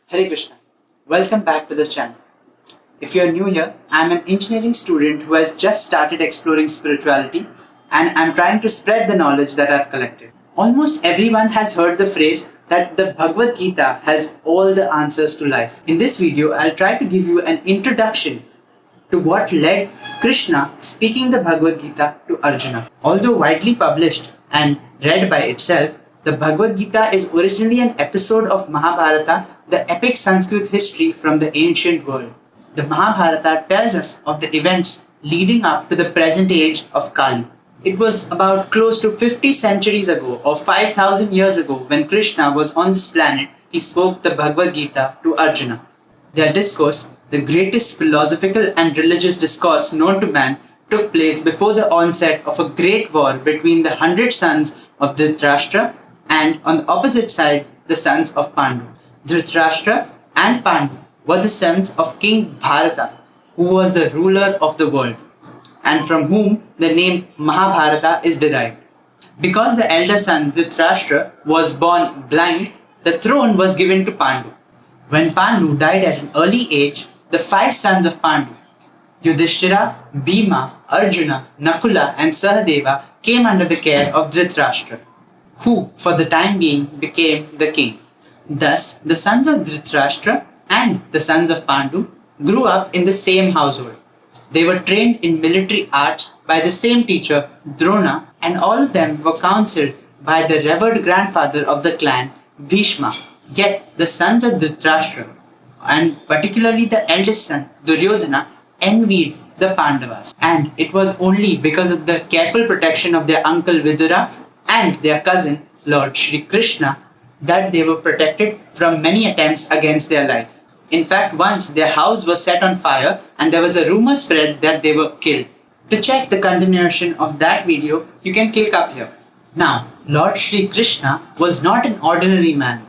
Hare Krishna. Welcome back to this channel. If you are new here, I am an engineering student who has just started exploring spirituality and I am trying to spread the knowledge that I have collected. Almost everyone has heard the phrase that the Bhagavad Gita has all the answers to life. In this video, I'll try to give you an introduction to what led Krishna speaking the Bhagavad Gita to Arjuna. Although widely published and read by itself, the Bhagavad Gita is originally an episode of Mahabharata, the epic Sanskrit history from the ancient world. The Mahabharata tells us of the events leading up to the present age of Kali. It was about close to 50 centuries ago or 5,000 years ago when Krishna was on this planet, he spoke the Bhagavad Gita to Arjuna. Their discourse, the greatest philosophical and religious discourse known to man, took place before the onset of a great war between the 100 sons of Dhritarashtra and on the opposite side, the sons of Pandu. Dhritarashtra and Pandu were the sons of King Bharata, who was the ruler of the world, and from whom the name Mahabharata is derived. Because the elder son Dhritarashtra was born blind, the throne was given to Pandu. When Pandu died at an early age, the 5 sons of Pandu, Yudhishthira, Bhima, Arjuna, Nakula and Sahadeva came under the care of Dhritarashtra, who for the time being became the king. Thus, the sons of Dhritarashtra and the sons of Pandu grew up in the same household. They were trained in military arts by the same teacher, Drona, and all of them were counseled by the revered grandfather of the clan, Bhishma. Yet, the sons of Dhritarashtra, and particularly the eldest son, Duryodhana, envied the Pandavas. And it was only because of the careful protection of their uncle Vidura and their cousin, Lord Shri Krishna, that they were protected from many attempts against their life. In fact, once their house was set on fire and there was a rumor spread that they were killed. To check the continuation of that video, you can click up here. Now, Lord Shri Krishna was not an ordinary man.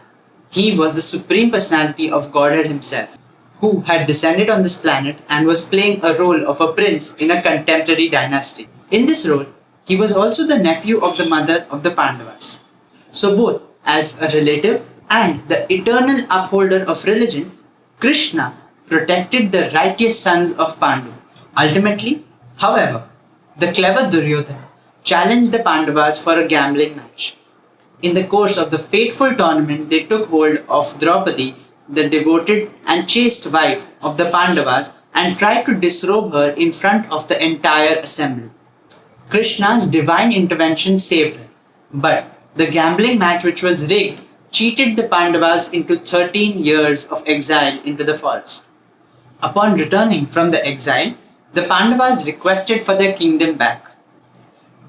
He was the Supreme Personality of Godhead himself, who had descended on this planet and was playing a role of a prince in a contemporary dynasty. In this role, he was also the nephew of the mother of the Pandavas. So both as a relative and the eternal upholder of religion, Krishna protected the righteous sons of Pandu. Ultimately, however, the clever Duryodhana challenged the Pandavas for a gambling match. In the course of the fateful tournament, they took hold of Draupadi, the devoted and chaste wife of the Pandavas, and tried to disrobe her in front of the entire assembly. Krishna's divine intervention saved her, but the gambling match, which was rigged, cheated the Pandavas into 13 years of exile into the forest. Upon returning from the exile, the Pandavas requested for their kingdom back.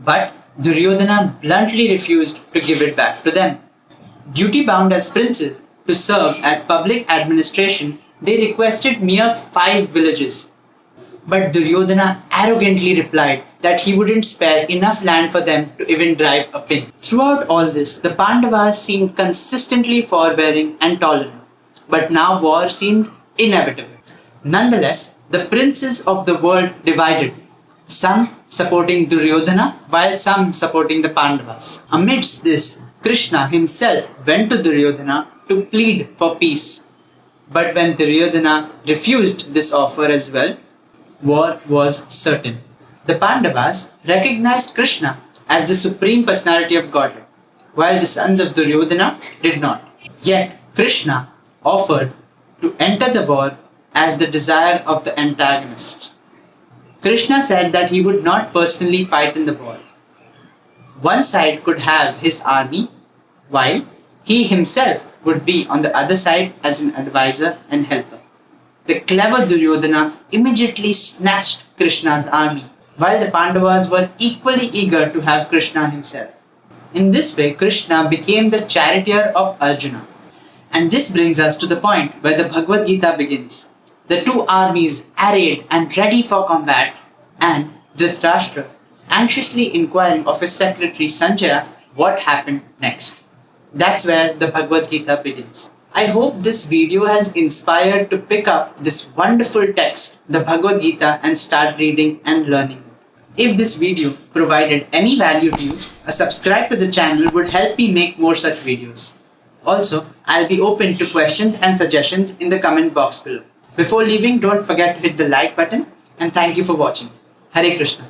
But Duryodhana bluntly refused to give it back to them. Duty-bound as princes to serve as public administration, they requested mere 5 villages. But Duryodhana arrogantly replied that he wouldn't spare enough land for them to even drive a pin. Throughout all this, the Pandavas seemed consistently forbearing and tolerant, but now war seemed inevitable. Nonetheless, the princes of the world divided, some supporting Duryodhana while some supporting the Pandavas. Amidst this, Krishna himself went to Duryodhana to plead for peace. But when Duryodhana refused this offer as well, war was certain. The Pandavas recognized Krishna as the Supreme Personality of Godhead, while the sons of Duryodhana did not. Yet Krishna offered to enter the war as the desire of the antagonist. Krishna said that he would not personally fight in the war. One side could have his army, while he himself would be on the other side as an advisor and helper. The clever Duryodhana immediately snatched Krishna's army, while the Pandavas were equally eager to have Krishna himself. In this way, Krishna became the charioteer of Arjuna. And this brings us to the point where the Bhagavad Gita begins. The 2 armies arrayed and ready for combat, and Dhritarashtra anxiously inquiring of his secretary Sanjaya what happened next. That's where the Bhagavad Gita begins. I hope this video has inspired to pick up this wonderful text, the Bhagavad Gita, and start reading and learning. If this video provided any value to you, a subscribe to the channel would help me make more such videos. Also, I'll be open to questions and suggestions in the comment box below. Before leaving, don't forget to hit the like button and thank you for watching. Hare Krishna.